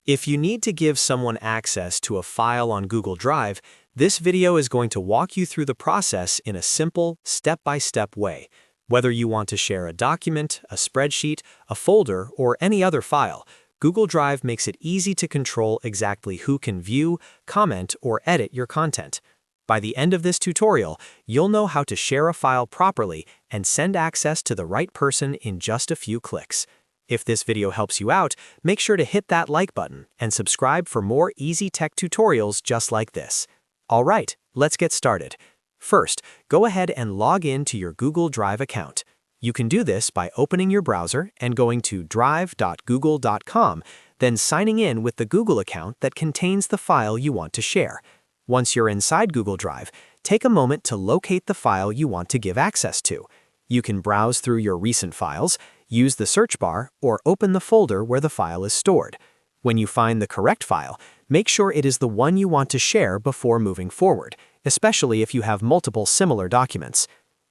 If you need to give someone access to a file on Google Drive, this video is going to walk you through the process in a simple, step-by-step way. Whether you want to share a document, a spreadsheet, a folder, or any other file, Google Drive makes it easy to control exactly who can view, comment, or edit your content. By the end of this tutorial, you'll know how to share a file properly and send access to the right person in just a few clicks. If this video helps you out, make sure to hit that like button and subscribe for more easy tech tutorials just like this. All right, let's get started. First, go ahead and log in to your Google Drive account. You can do this by opening your browser and going to drive.google.com, then signing in with the Google account that contains the file you want to share. Once you're inside Google Drive, take a moment to locate the file you want to give access to. You can browse through your recent files, use the search bar, or open the folder where the file is stored. When you find the correct file, make sure it is the one you want to share before moving forward, especially if you have multiple similar documents.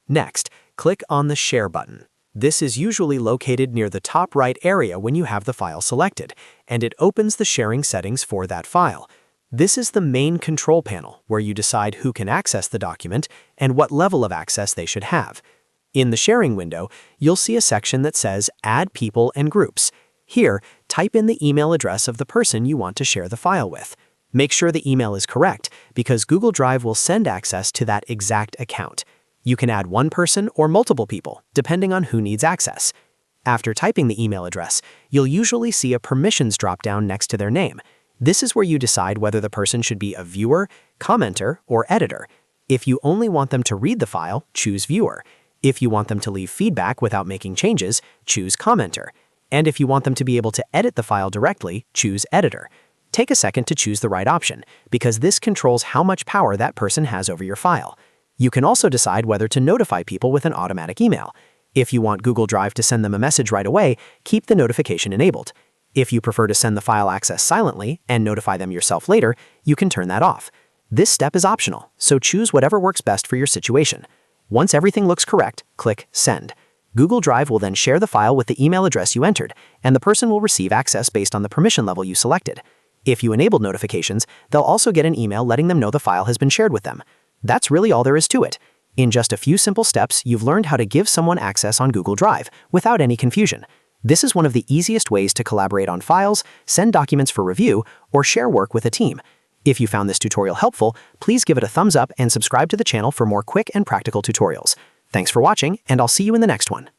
Next, click on the Share button. This is usually located near the top right area when you have the file selected, and it opens the sharing settings for that file. This is the main control panel where you decide who can access the document and what level of access they should have. In the sharing window, you'll see a section that says Add People and Groups. Here, type in the email address of the person you want to share the file with. Make sure the email is correct because Google Drive will send access to that exact account. You can add one person or multiple people, depending on who needs access. After typing the email address, you'll usually see a permissions drop-down next to their name. This is where you decide whether the person should be a viewer, commenter, or editor. If you only want them to read the file, choose Viewer. If you want them to leave feedback without making changes, choose Commenter. And if you want them to be able to edit the file directly, choose Editor. Take a second to choose the right option, because this controls how much power that person has over your file. You can also decide whether to notify people with an automatic email. If you want Google Drive to send them a message right away, keep the notification enabled. If you prefer to send the file access silently and notify them yourself later, you can turn that off. This step is optional, so choose whatever works best for your situation. Once everything looks correct, click Send. Google Drive will then share the file with the email address you entered, and the person will receive access based on the permission level you selected. If you enabled notifications, they'll also get an email letting them know the file has been shared with them. That's really all there is to it. In just a few simple steps, you've learned how to give someone access on Google Drive without any confusion. This is one of the easiest ways to collaborate on files, send documents for review, or share work with a team. If you found this tutorial helpful, please give it a thumbs up and subscribe to the channel for more quick and practical tutorials. Thanks for watching, and I'll see you in the next one.